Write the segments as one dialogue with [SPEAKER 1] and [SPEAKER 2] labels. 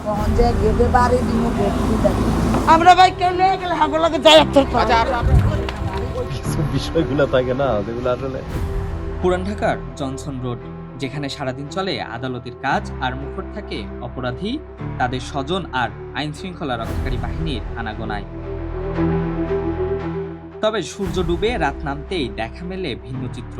[SPEAKER 1] তখন যে গেটে বাড়ি দিব গেট দিতে আমরা ভাই কেউ নিয়ে গেলে হাগলাকে যাই আপনার
[SPEAKER 2] কিছু বিষয়গুলো থাকে না যেগুলো আসলে
[SPEAKER 3] পুরান ঢাকার জনসন রোড, যেখানে সারাদিন চলে আদালতের কাজ আর মুখর থাকে অপরাধী, তাদের স্বজন আর আইন শৃঙ্খলা রক্ষাকারী বাহিনীর আনাগোনায়। তবে সূর্য ডুবে রাত নামতেই দেখা মেলে ভিন্ন চিত্র।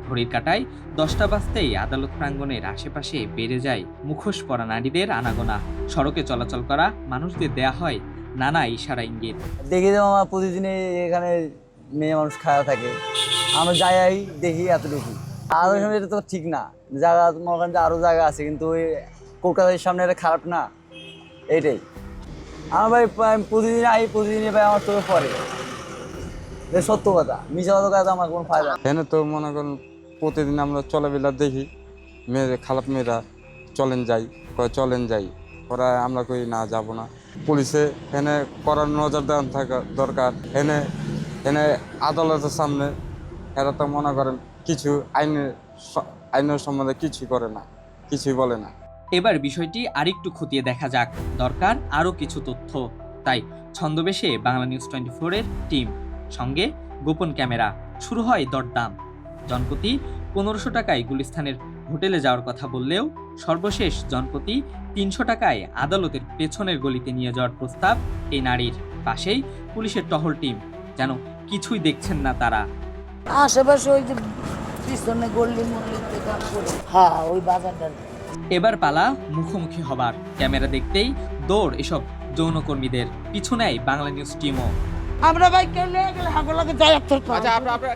[SPEAKER 3] ঘড়ির কাঁটায় 10টা বাজতেই আদালত প্রাঙ্গণের আশেপাশে বেড়ে যায় মুখোশ পরা নারীদের আনাগোনা। সড়কে চলাচল করা মানুষদের দেয়া হয় নানা ইশারা ইঙ্গিত।
[SPEAKER 4] দেখি যে আমার প্রতিদিনই এখানে মেয়ে মানুষ খাওয়া থাকে, আমরা যাই দেখি এতটুকু। আর ওই সময় এটা তো ঠিক না, জায়গা তোমার ওখানে আরও জায়গা আছে, কিন্তু ওই কলকাতার সামনে এটা খারাপ না, এইটাই। আমার ভাই প্রতিদিন প্রতিদিনই ভাই আমার চোখে পড়ে, সত্য কথা, মিশা কথা আমার কোনো ফায়দা।
[SPEAKER 5] এখানে তো মনে করেন প্রতিদিন আমরা চলাফেরা দেখি, মেয়েরা খারাপ মেয়েরা চলেন যাই ওরা, আমরা কই না যাব না। পুলিশে এনে করার নজর দেওয়া থাকা দরকার। এনে আদালতের সামনে এরা তো মনে করেন কিছু আইনের সম্বন্ধে কিছুই করে না, কিছুই বলে না।
[SPEAKER 3] এবার বিষয়টি আরেকটু খতিয়ে দেখা যাক, দরকার আরও কিছু তথ্য। তাই ছন্দবেশে বাংলা নিউজ 24 এর টিম, সঙ্গে গোপন ক্যামেরা। শুরু হয় দরদাম। জনপ্রতি 1500 টাকায় গুলিস্তানের হোটেলে যাওয়ার কথা বললেও সর্বশেষ জনপ্রতি 300 টাকায় আদালতের পেছনের গলিতে নিয়ে যাওয়ার প্রস্তাব এই নারীর। পাশেই পুলিশের টহল টিম, যেন কিছুই দেখছেন না তারা।
[SPEAKER 1] আশেপাশে ওই যে পিছনে গল্লি মল্লিতে কাম করে হ্যাঁ ওই বাজারটা।
[SPEAKER 3] এবার পালা মুখোমুখি হবার। ক্যামেরা দেখতেই দৌড় এসব যৌনকর্মীদের। পিছু নেয় বাংলা নিউজ টিমও।
[SPEAKER 1] আমরা ভাই কেউ নিয়ে গেলে হাগলাকে যাই আপনার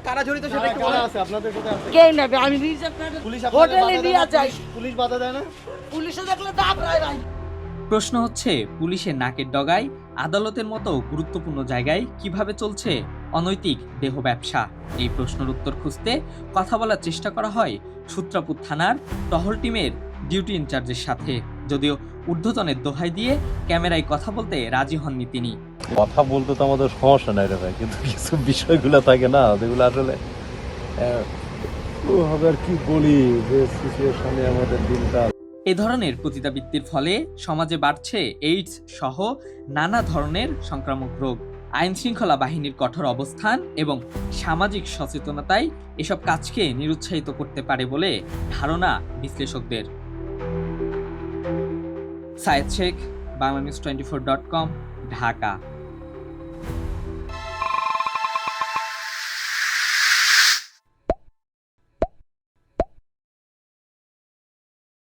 [SPEAKER 6] কারা জড়িত সেটা একটু বলা আছে আপনাদের সাথে আছে?
[SPEAKER 1] কেউ নেবে আমি রিজার্ভ
[SPEAKER 6] পুলিশ
[SPEAKER 1] হোটেলে নিয়ে যাই,
[SPEAKER 6] পুলিশ বাধা দেয় না?
[SPEAKER 1] পুলিশে দেখলে দাব রায় ভাই।
[SPEAKER 3] প্রশ্ন হচ্ছে, পুলিশের নাকের ডগায় আদালতের মতো গুরুত্বপূর্ণ জায়গায় কিভাবে চলছে অনৈতিক দেহ ব্যবসা? এই প্রশ্নের উত্তর খুঁজতে কথা বলার চেষ্টা করা হয় সূত্রাপুর থানার টহল টিমের ডিউটি ইনচার্জের সাথে। যদিও ঊর্ধ্বতনের দোহাই দিয়ে ক্যামেরায় কথা বলতে রাজি হননি তিনি।
[SPEAKER 2] কথা বলতে তো আমাদের সমস্যা নাই রে ভাই, কিন্তু কিছু বিষয়গুলো থাকে না যেগুলো আসলে হবে আর কি বলি, যে সিচুয়েশনে আমাদের দিনটা।
[SPEAKER 3] এ ধরনের পতিতাবৃত্তির ফলে সমাজে বাড়ছে এইডস সহ নানা ধরনের সংক্রামক রোগ। আইন শৃঙ্খলা বাহিনীর কঠোর অবস্থান এবং সামাজিক সচেতনতায় এসব কাজকে নিরুৎসাহিত করতে পারে বলে ধারণা বিশ্লেষকদের। সায়েদ শেখ, বাংলানিউজ24.com, ঢাকা।